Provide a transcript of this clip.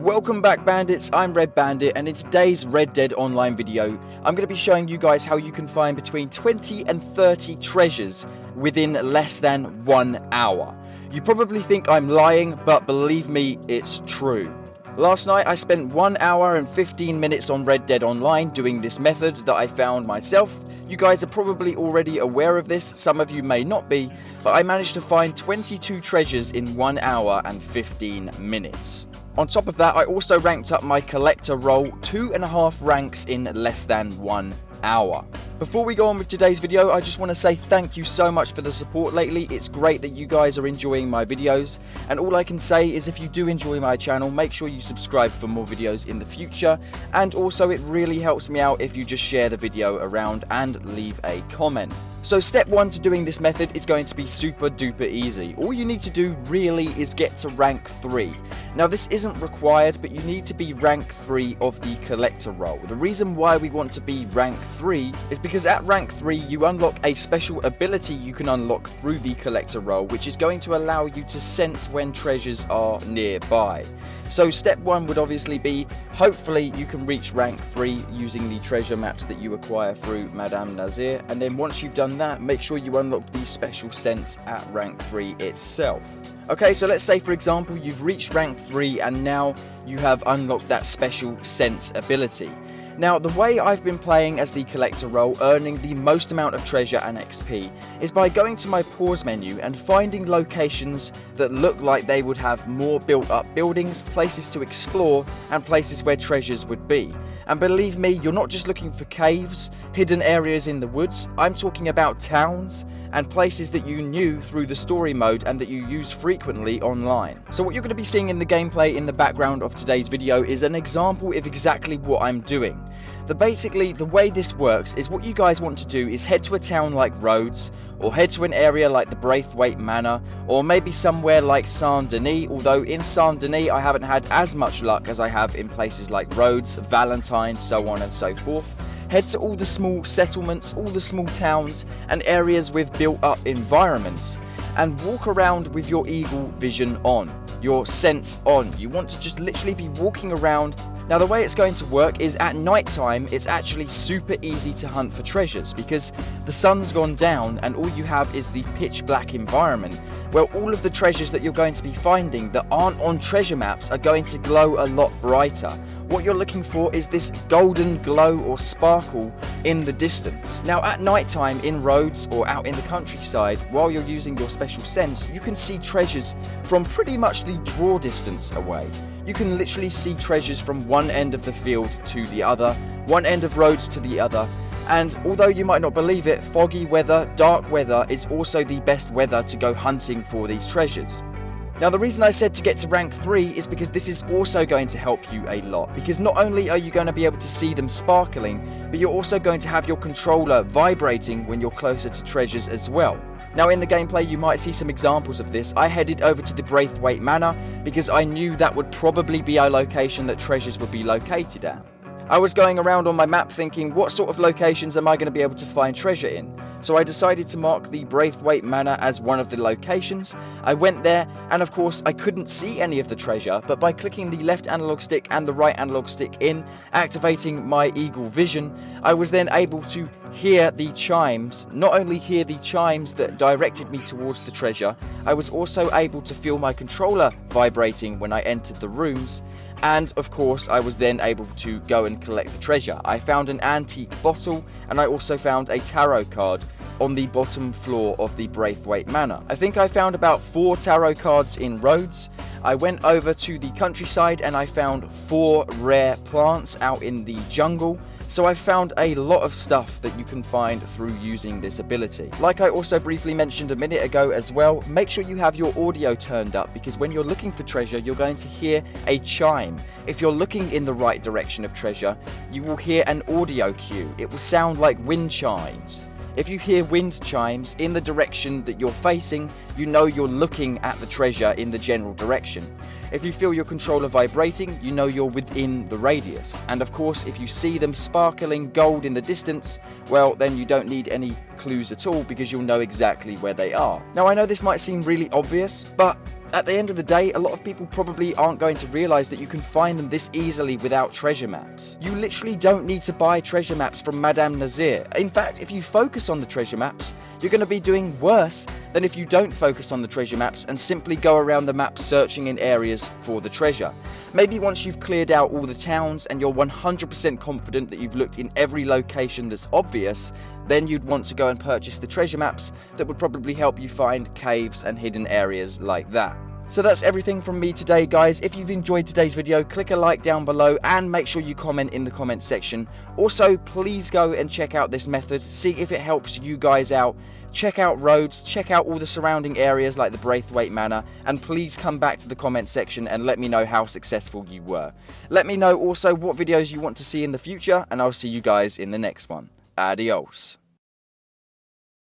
Welcome back, bandits. I'm Red Bandit, and in today's Red Dead Online video, I'm going to be showing you guys how you can find between 20 and 30 treasures within less than 1 hour. You probably think I'm lying, but believe me, it's true. Last night I spent 1 hour and 15 minutes on Red Dead Online doing this method that I found myself. You guys are probably already aware of this, some of you may not be, but I managed to find 22 treasures in 1 hour and 15 minutes. On top of that, I also ranked up my collector role 2.5 ranks in less than 1 hour. Before we go on with today's video, I just want to say thank you so much for the support lately. It's great that you guys are enjoying my videos, and all I can say is if you do enjoy my channel, make sure you subscribe for more videos in the future, and also it really helps me out if you just share the video around and leave a comment. So step 1 to doing this method is going to be super duper easy. All you need to do really is get to rank 3. Now this isn't required, but you need to be rank 3 of the collector role. The reason why we want to be rank 3 is because at rank 3 you unlock a special ability you can unlock through the collector role, which is going to allow you to sense when treasures are nearby. So step 1 would obviously be, hopefully you can reach rank 3 using the treasure maps that you acquire through Madame Nazir, and then once you've done that, make sure you unlock the special sense at rank 3 itself. Okay, so let's say for example you've reached rank 3 and now you have unlocked that special sense ability. Now, the way I've been playing as the collector role, earning the most amount of treasure and XP, is by going to my pause menu and finding locations that look like they would have more built up buildings, places to explore, and places where treasures would be. And believe me, you're not just looking for caves, hidden areas in the woods, I'm talking about towns and places that you knew through the story mode and that you use frequently online. So what you're going to be seeing in the gameplay in the background of today's video is an example of exactly what I'm doing. Basically, the way this works is what you guys want to do is head to a town like Rhodes, or head to an area like the Braithwaite Manor, or maybe somewhere like Saint Denis, although in Saint Denis I haven't had as much luck as I have in places like Rhodes, Valentine, so on and so forth. Head to all the small settlements, all the small towns and areas with built up environments, and walk around with your eagle vision on, your sense on. You want to just literally be walking around. Now the way it's going to work is at night time it's actually super easy to hunt for treasures because the sun's gone down and all you have is the pitch black environment. Well, all of the treasures that you're going to be finding that aren't on treasure maps are going to glow a lot brighter. What you're looking for is this golden glow or sparkle in the distance. Now at night time in Rhodes or out in the countryside, while you're using your special sense, you can see treasures from pretty much the draw distance away. You can literally see treasures from one end of the field to the other, one end of Rhodes to the other, and although you might not believe it, foggy weather, dark weather is also the best weather to go hunting for these treasures. Now the reason I said to get to rank 3 is because this is also going to help you a lot, because not only are you going to be able to see them sparkling, but you're also going to have your controller vibrating when you're closer to treasures as well. Now in the gameplay you might see some examples of this. I headed over to the Braithwaite Manor because I knew that would probably be a location that treasures would be located at. I was going around on my map thinking, what sort of locations am I going to be able to find treasure in? So I decided to mark the Braithwaite Manor as one of the locations. I went there and of course I couldn't see any of the treasure, but by clicking the left analog stick and the right analog stick in, activating my eagle vision, I was then able to hear the chimes. Not only hear the chimes that directed me towards the treasure, I was also able to feel my controller vibrating when I entered the rooms. And of course I was then able to go and collect the treasure. I found an antique bottle and I also found a tarot card on the bottom floor of the Braithwaite Manor. I think I found about 4 tarot cards in Rhodes. I went over to the countryside and I found 4 rare plants out in the jungle. So I found a lot of stuff that you can find through using this ability. Like I also briefly mentioned a minute ago as well, make sure you have your audio turned up because when you're looking for treasure, you're going to hear a chime. If you're looking in the right direction of treasure, you will hear an audio cue. It will sound like wind chimes. If you hear wind chimes in the direction that you're facing, you know you're looking at the treasure in the general direction. If you feel your controller vibrating, you know you're within the radius. And of course, if you see them sparkling gold in the distance, well, then you don't need any clues at all because you'll know exactly where they are. Now, I know this might seem really obvious, but At the end of the day, a lot of people probably aren't going to realise that you can find them this easily without treasure maps. You literally don't need to buy treasure maps from Madame Nazir. In fact, if you focus on the treasure maps, you're going to be doing worse than if you don't focus on the treasure maps and simply go around the map searching in areas for the treasure. Maybe once you've cleared out all the towns and you're 100% confident that you've looked in every location that's obvious, then you'd want to go and purchase the treasure maps that would probably help you find caves and hidden areas like that. So that's everything from me today, guys. If you've enjoyed today's video, click a like down below and make sure you comment in the comment section. Also, please go and check out this method, see if it helps you guys out. Check out roads, check out all the surrounding areas like the Braithwaite Manor, and please come back to the comment section and let me know how successful you were. Let me know also what videos you want to see in the future, and I'll see you guys in the next one. Adios.